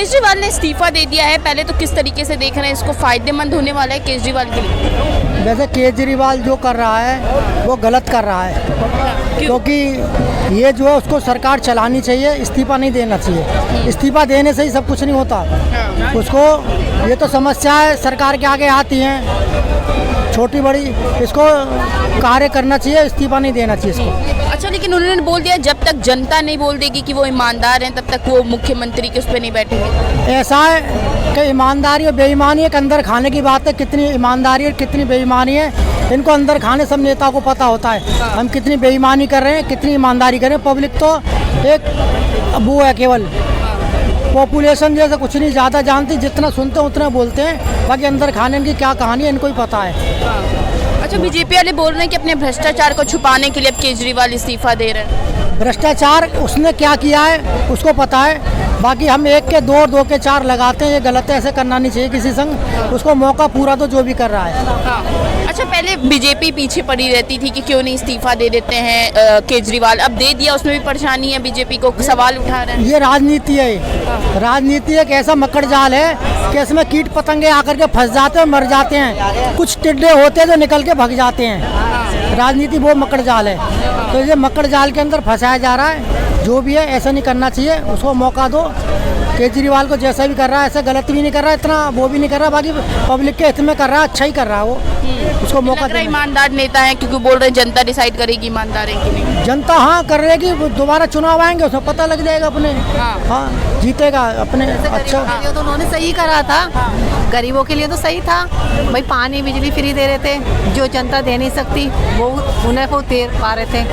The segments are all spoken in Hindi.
केजरीवाल ने इस्तीफा दे दिया है, पहले तो किस तरीके से देख रहे हैं इसको, फायदेमंद होने वाला है केजरीवाल के लिए? वैसे केजरीवाल जो कर रहा है वो गलत कर रहा है, क्योंकि ये जो है उसको सरकार चलानी चाहिए, इस्तीफा नहीं देना चाहिए। इस्तीफा देने से ही सब कुछ नहीं होता। उसको ये तो समस्याएं सरकार के आगे आती हैं छोटी बड़ी, इसको कार्य करना चाहिए, इस्तीफा नहीं देना चाहिए इसको। अच्छा, लेकिन उन्होंने बोल दिया जब तक जनता नहीं बोल देगी कि वो ईमानदार हैं तब तक वो मुख्यमंत्री के उस पर नहीं बैठेंगे। ऐसा है कि ईमानदारी और बेईमानी एक अंदर खाने की बात है, कितनी ईमानदारी और कितनी बेईमानी है इनको अंदर खाने सब नेता को पता होता है। हम कितनी बेईमानी कर रहे हैं, कितनी ईमानदारी कर रहे हैं। पब्लिक तो एक वो है, केवल पॉपुलेशन जैसे कुछ नहीं ज़्यादा जानती, जितना सुनते हैं उतना बोलते हैं, बाकी अंदर खाने की क्या कहानी है इनको ही पता है। अच्छा, बीजेपी वाले बोल रहे हैं कि अपने भ्रष्टाचार को छुपाने के लिए अब केजरीवाल इस्तीफा दे रहे हैं। भ्रष्टाचार उसने क्या किया है उसको पता है, बाकी हम एक के दो और दो के चार लगाते हैं, ये गलत है, ऐसे करना नहीं चाहिए किसी संग। उसको मौका पूरा दो जो भी कर रहा है। अच्छा, पहले बीजेपी पीछे पड़ी रहती थी कि क्यों नहीं इस्तीफा दे देते हैं केजरीवाल, अब दे दिया, उसमें भी परेशानी है, बीजेपी को सवाल उठा रहे हैं। ये राजनीति है, राजनीति एक ऐसा मकड़ जाल है कि इसमें कीट पतंगे आकर के फंस जाते हैं, मर जाते हैं, कुछ टिड्डे होते हैं जो निकल के भाग जाते हैं। राजनीति वो मकड़ जाल है, तो ये मकड़ जाल के अंदर फंसाया जा रहा है। जो भी है ऐसा नहीं करना चाहिए, उसको मौका दो। केजरीवाल को जैसा भी कर रहा है ऐसा गलत भी नहीं कर रहा है, इतना वो भी नहीं कर रहा, बाकी पब्लिक के हित में कर रहा है, अच्छा ही कर रहा है वो। उसको मौका दे। ईमानदार नेता है क्योंकि बोल रहे हैं जनता डिसाइड करेगी ईमानदार है कि नहीं। जनता हाँ कर रहेगी, दोबारा चुनाव आएंगे उसमें पता लग जाएगा अपने। हाँ जीतेगा अपने। अच्छा, तो उन्होंने सही करा था, गरीबों के लिए तो सही था भाई, पानी बिजली फ्री दे रहे थे, जो जनता दे नहीं सकती वो उन्हें वो दे पा रहे थे।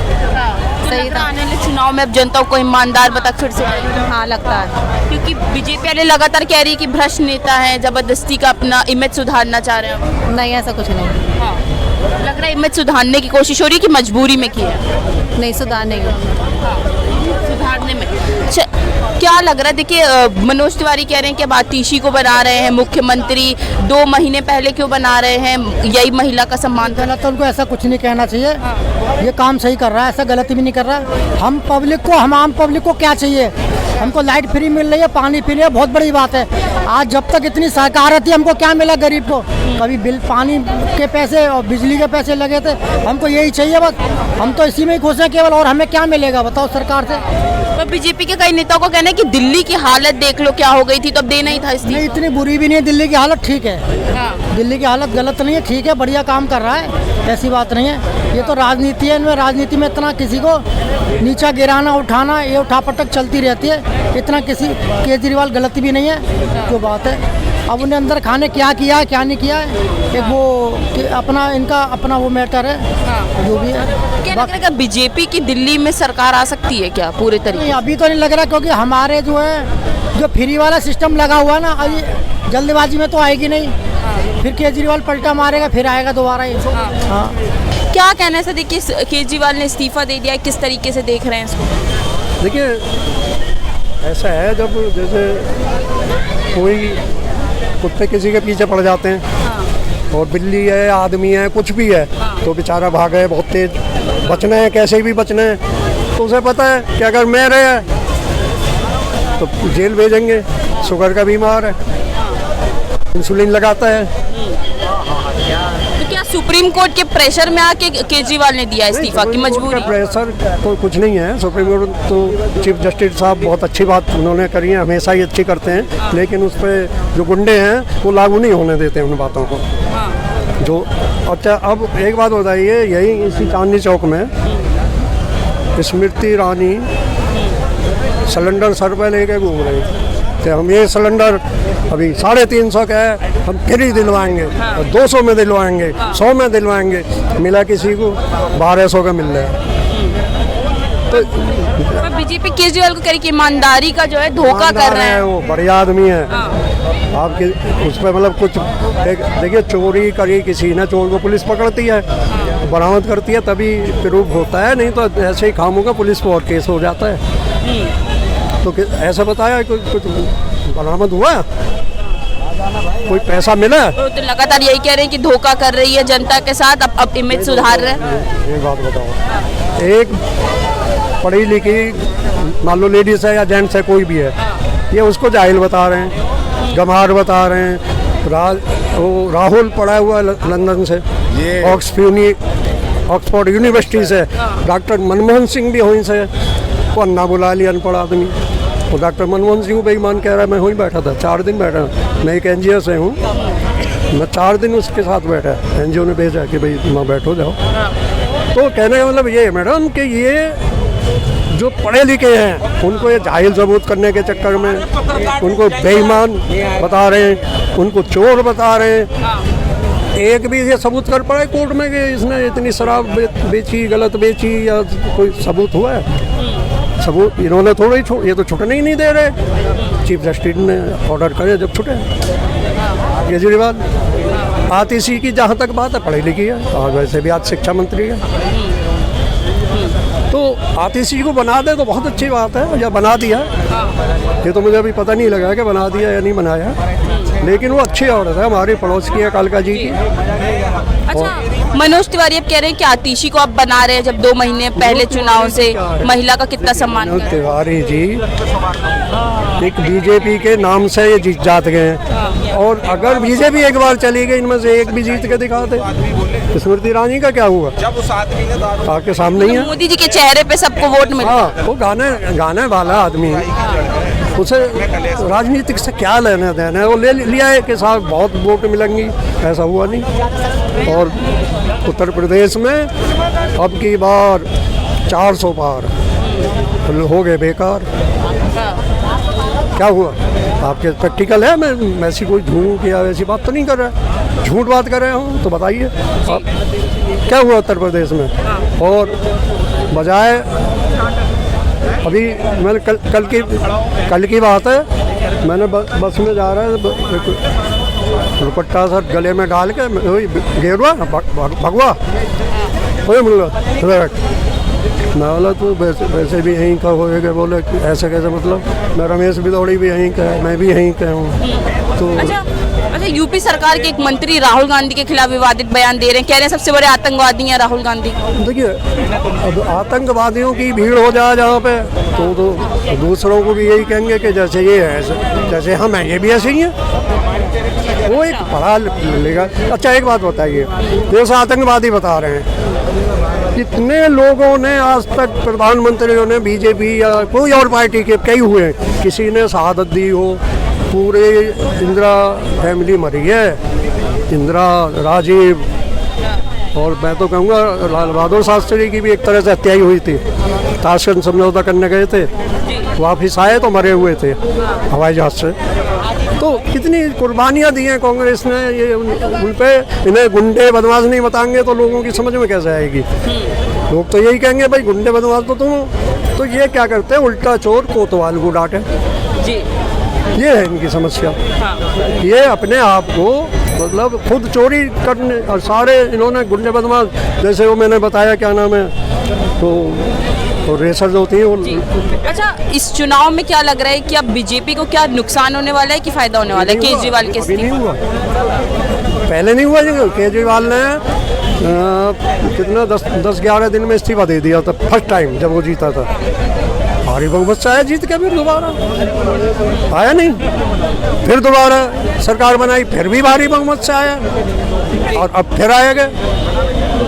सही था। आने वाले चुनाव में अब जनता को ईमानदार बता फिर से। हाँ लगता है, क्योंकि बीजेपी वाले लगातार कह रही है कि भ्रष्ट नेता है, जबरदस्ती का अपना इमेज सुधारना चाह रहे हैं। नहीं ऐसा कुछ नहीं। लग रहा है इमेज सुधारने की कोशिश हो रही है कि मजबूरी में की है? नहीं सुधार नहीं। सुधारने में। अच्छा, क्या लग रहा है? देखिए मनोज तिवारी कह रहे हैं कि अब आतिशी को बना रहे हैं मुख्यमंत्री, 2 महीने पहले क्यों बना रहे हैं, यही महिला का सम्मान। गलत है, उनको ऐसा कुछ नहीं कहना चाहिए। ये काम सही कर रहा है, ऐसा गलत भी नहीं कर रहा। हम पब्लिक को, हम आम पब्लिक को क्या चाहिए? हमको लाइट फ्री मिल रही है, पानी फ्री है, बहुत बड़ी बात है। आज जब तक इतनी सरकार थी हमको क्या मिला गरीब को? कभी बिल पानी के पैसे और बिजली के पैसे लगे थे, हमको यही चाहिए बस। हम तो इसी में ही खुश हैं केवल, और हमें क्या मिलेगा बताओ सरकार से? तो बीजेपी के कई नेताओं को कहना है कि दिल्ली की हालत देख लो क्या हो गई थी, तो अब देना ही था इस्तीफा। नहीं, इतनी बुरी भी नहीं है, दिल्ली की हालत ठीक है। दिल्ली की हालत गलत नहीं है, ठीक है, बढ़िया काम कर रहा है, ऐसी बात नहीं है। ये तो राजनीति है, इनमें राजनीति में इतना किसी को नीचा गिराना उठाना, ये उठापटक चलती रहती है। इतना किसी केजरीवाल गलत भी नहीं है जो बात है। अब उन्हें अंदर खाने क्या किया है क्या नहीं किया है, एक वो अपना इनका अपना वो मैटर है, जो भी है। क्या लग रहा है बीजेपी की दिल्ली में सरकार आ सकती है क्या पूरे तरीके? नहीं, अभी तो नहीं लग रहा, क्योंकि हमारे जो है जो फ्री वाला सिस्टम लगा हुआ ना, अभी जल्दबाजी में तो आएगी नहीं। फिर केजरीवाल पलटा मारेगा, फिर आएगा दोबारा ये। हाँ, क्या कहना है सर? देखिए केजरीवाल ने इस्तीफा दे दिया है, किस तरीके से देख रहे हैं इसको? देखिए ऐसा है, जब जैसे कोई कुत्ते किसी के पीछे पड़ जाते हैं और बिल्ली है, आदमी है, कुछ भी है, तो बेचारा भागे बहुत तेज, बचना है कैसे भी बचना है। तो उसे पता है कि अगर मैं रहे तो जेल भेजेंगे, शुगर का बीमार है, इंसुलिन लगाता है। तो क्या सुप्रीम कोर्ट के प्रेशर में आके केजरीवाल ने दिया इस्तीफा की मजबूरी? प्रेशर तो कुछ नहीं है, सुप्रीम कोर्ट तो चीफ जस्टिस साहब बहुत अच्छी बात उन्होंने करी है, हमेशा ही अच्छी करते हैं, लेकिन उस पर जो गुंडे हैं वो लागू नहीं होने देते उन बातों को जो। अच्छा, अब एक बात बताइए, यही इसी चांदनी चौक में स्मृति ईरानी सिलेंडर सर पे लेके घूम रही तो हम ये सिलेंडर अभी 350 का है, हम फ्री दिलवाएंगे, 200 में दिलवाएंगे, 100 में दिलवाएंगे, मिला किसी को 1200 का मिल रहा है। तो बीजेपी केजरीवाल को कह रही कि ईमानदारी का जो है धोखा कर रहे हैं। वो बढ़िया आदमी है। आपके उस पर मतलब कुछ देखिए, चोरी करी किसी ने, चोर को पुलिस पकड़ती है, बरामद करती है, तभी प्रूफ होता है, नहीं तो ऐसे ही खामोगा पुलिस को और केस हो जाता है। तो ऐसा बताया कुछ बरामद हुआ, कोई पैसा मिला? तो लगातार यही कह रहे हैं कि धोखा कर रही है जनता के साथ, अब इमेज सुधार रहे हैं। एक बात बताओ, एक पढ़ी लिखी मान लो लेडीज है या जेंट्स है कोई भी है, ये उसको जाहिल बता रहे हैं, गंवार बता रहे हैं। वो राहुल पढ़ा हुआ लंदन से, ऑक्सफोर्ड यूनिवर्सिटी से। डॉक्टर मनमोहन सिंह भी वहीं से, वो अन्ना बुला लिया अनपढ़ आदमी। और डॉक्टर मनमोहन सिंह बेईमान कह रहा है। मैं वहीं बैठा था, 4 दिन बैठा। मैं एक NGO से हूँ, मैं 4 दिन उसके साथ बैठा। NGO ने भेजा कि भाई वहाँ बैठो जाओ। तो कहने का मतलब ये है मैडम कि ये जो पढ़े लिखे हैं उनको ये जाहिल सबूत करने के चक्कर में उनको बेईमान बता रहे हैं, उनको चोर बता रहे हैं। एक भी ये सबूत कर पड़ा है कोर्ट में कि इसने इतनी शराब बेची, गलत बेची, या कोई सबूत हुआ है? सबूत इन्होंने थोड़ा ही ये तो छुटने ही नहीं दे रहे। चीफ जस्टिस ने ऑर्डर करे जब छुटे। केजरीवाल आतिशी की जहाँ तक बात है, पढ़ी लिखी है और वैसे भी आज शिक्षा मंत्री है। तो आतिशी को बना दे तो बहुत अच्छी बात है, या बना दिया। ये तो मुझे अभी पता नहीं लगा कि बना दिया या नहीं बनाया, लेकिन वो अच्छी औरत है, हमारी पड़ोस की है, कालका जी की। अच्छा, मनोज तिवारी अब कह रहे हैं कि आतिशी को आप बना रहे हैं, जब 2 महीने पहले चुनाव से महिला का कितना सम्मान मनोज किया। तिवारी जी एक बीजेपी के नाम से ये जीत जाते गए, और अगर बीजेपी एक बार चली गई, इनमें से एक भी जीत के दिखाते। स्मृति ईरानी का क्या हुआ? आपके सामने ही है। मोदी जी के चेहरे पे सबको वोट मिला। हाँ, वो गाने वाला आदमी है, उसे राजनीतिक से क्या लेना देना है? वो ले लिया है कि साहब बहुत वोट मिलेंगी, ऐसा हुआ नहीं। और उत्तर प्रदेश में अब की बार 400 पार हो गए बेकार। क्या हुआ? आपके प्रैक्टिकल है? मैं ऐसी कोई झूठ या ऐसी बात तो नहीं कर रहा, झूठ बात कर रहे हो तो बताइए क्या हुआ उत्तर प्रदेश में। और बजाय अभी मैंने कल की बात है, मैंने बस में जा रहा है, दुपट्टा सर गले में डाल के गेरुआ भगवा मैं बोला तो वैसे भी यहीं का होएगा। बोले ऐसे कैसे? मतलब मैं रमेश बिदौड़ी भी यहीं का है, मैं भी यहीं का हूँ। तो अच्छा, यूपी सरकार के एक मंत्री राहुल गांधी के खिलाफ विवादित बयान दे रहे हैं, कह रहे हैं सबसे बड़े आतंकवादी हैं राहुल गांधी। देखिए, अब आतंकवादियों की भीड़ हो जाए जहाँ पे, तो दूसरों को भी यही कहेंगे कि जैसे ये है, जैसे हम हैं, ये भी ऐसे ही हैं। वो एक पढ़ा लेगा। अच्छा, एक बात बताइए, जैसे आतंकवादी बता रहे हैं, कितने लोगों ने आज तक प्रधानमंत्रियों ने बीजेपी या कोई और पार्टी के कई हुए, किसी ने शहादत दी हो? पूरे इंदिरा फैमिली मरी है, इंदिरा, राजीव, और मैं तो कहूँगा लाल बहादुर शास्त्री की भी एक तरह से हत्या ही हुई थी। ताशकंद समझौता करने गए थे, वापिस आए तो मरे हुए थे हवाई जहाज से। तो कितनी कुर्बानियाँ दी हैं कांग्रेस ने। ये उन पे इन्हें गुंडे बदमाश नहीं बताएंगे तो लोगों की समझ में कैसे आएगी? लोग तो यही कहेंगे भाई गुंडे बदमाश तो तुम। तो ये क्या करते हैं, उल्टा चोर कोतवाल को डांटे जी। ये है इनकी समस्या। ये अपने आप को मतलब खुद चोरी करने, और सारे इन्होंने गुंडे बदमाश, जैसे वो मैंने बताया क्या नाम है, तो रेसर जो होती है वो। अच्छा, इस चुनाव में क्या लग रहा है कि अब बीजेपी को क्या नुकसान होने वाला है कि फायदा होने वाला है केजरीवाल के? नहीं हुआ, पहले नहीं हुआ। केजरीवाल ने कितना 10-11 दिन में इस्तीफा दे दिया था फर्स्ट टाइम जब वो जीता था। भारी बहुमत से आया जीत के, फिर दोबारा आया नहीं, फिर दोबारा सरकार बनाई, फिर भी भारी बहुमत से आया, और अब फिर आएगा।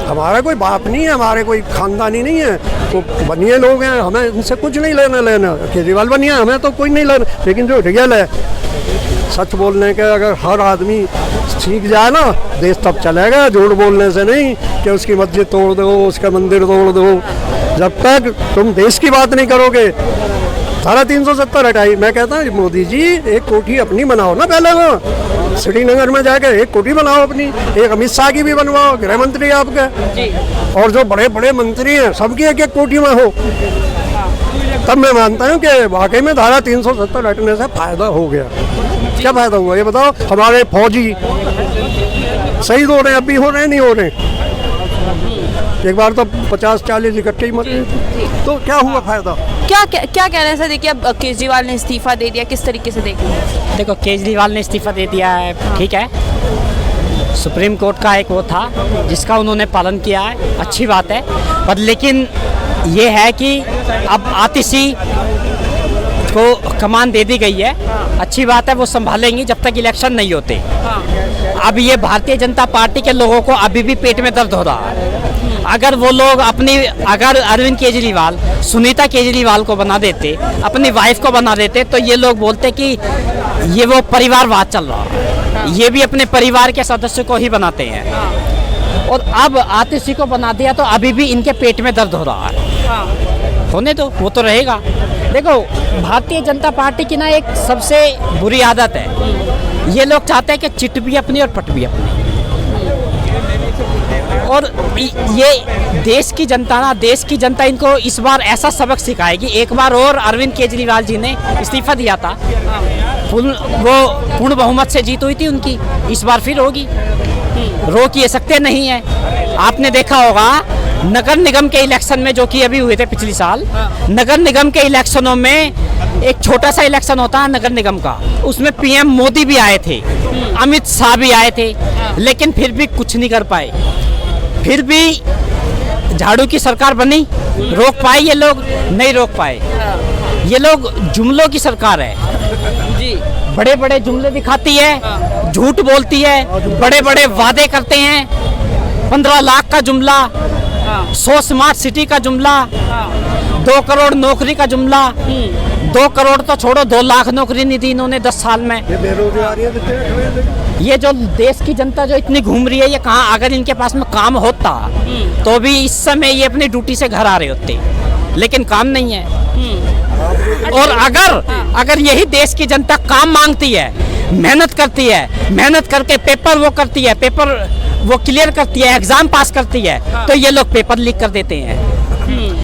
हमारा कोई बाप नहीं है, हमारे कोई खानदानी नहीं है, तो बनिए लोग हैं, हमें इनसे कुछ नहीं लेना। केजरीवाल बनिए, हमें तो कोई नहीं लेना। लेकिन जो रियल है, सच बोलने के अगर हर आदमी सीख जाए ना, देश तब चलेगा। झूठ बोलने से नहीं कि उसकी मस्जिद तोड़ दो, उसका मंदिर तोड़ दो। जब तक तुम देश की बात नहीं करोगे, धारा 370 हटाई। मैं कहता हूँ मोदी जी, एक कोठी अपनी बनाओ ना पहले, वो श्रीनगर में जाकर एक कोठी बनाओ अपनी, एक अमित शाह की भी बनवाओ, गृह मंत्री आपका, और जो बड़े बड़े मंत्री हैं सबकी एक एक कोठी में हो। तब मैं मानता हूँ कि वाकई में धारा 370 हटने से फायदा हो गया। क्या फायदा हुआ ये बताओ? हमारे फौजी शहीद हो रहे हैं, अब भी हो रहे हैं, नहीं हो रहे? एक बार तो 50-40 इकट्ठे ही मरे। तो क्या हुआ फायदा? क्या कह रहे हैं सर? देखिए, अब केजरीवाल ने इस्तीफा दे दिया, किस तरीके से देख रहे हैं? देखो, केजरीवाल ने इस्तीफा दे दिया है, ठीक है। सुप्रीम कोर्ट का एक वो था जिसका उन्होंने पालन किया है, अच्छी बात है। पर लेकिन ये है कि अब आतिशी को कमान दे दी गई है, अच्छी बात है, वो संभालेंगी जब तक इलेक्शन नहीं होते। अब ये भारतीय जनता पार्टी के लोगों को अभी भी पेट में दर्द हो रहा है। अगर वो लोग अगर अरविंद केजरीवाल सुनीता केजरीवाल को बना देते, अपनी वाइफ को बना देते, तो ये लोग बोलते कि ये वो परिवारवाद चल रहा है, ये भी अपने परिवार के सदस्य को ही बनाते हैं। और अब आतिशी को बना दिया तो अभी भी इनके पेट में दर्द हो रहा है। होने दो, वो तो रहेगा। देखो, भारतीय जनता पार्टी की ना एक सबसे बुरी आदत है, ये लोग चाहते हैं कि चिट भी अपनी और पट भी अपनी। और ये देश की जनता इनको इस बार ऐसा सबक सिखाएगी। एक बार और अरविंद केजरीवाल जी ने इस्तीफा दिया था, वो पूर्ण बहुमत से जीत हुई थी उनकी, इस बार फिर होगी, रोक ये सकते नहीं है। आपने देखा होगा नगर निगम के इलेक्शन में, जो कि अभी हुए थे पिछले साल, नगर निगम के इलेक्शनों में एक छोटा सा इलेक्शन होता है नगर निगम का, उसमें पीएम मोदी भी आए थे, अमित शाह भी आए थे, लेकिन फिर भी कुछ नहीं कर पाए। फिर भी झाड़ू की सरकार बनी, रोक पाए ये लोग? नहीं रोक पाए। ये लोग जुमलों की सरकार है जी, बड़े बड़े जुमले दिखाती है, झूठ बोलती है, बड़े बड़े वादे करते हैं। 15 लाख का जुमला, 100 स्मार्ट सिटी का जुमला, 2 करोड़ नौकरी का जुमला, 2 करोड़ तो छोड़ो, 2 लाख नौकरी नहीं दी इन्होंने 10 साल में। ये जो देश की जनता जो इतनी घूम रही है, ये कहाँ, अगर इनके पास में काम होता तो भी इस समय ये अपनी ड्यूटी से घर आ रहे होते, लेकिन काम नहीं है। और अगर यही देश की जनता काम मांगती है, मेहनत करती है, मेहनत करके पेपर वो करती है, पेपर वो क्लियर करती है, एग्जाम पास करती है, तो ये लोग पेपर लीक कर देते हैं।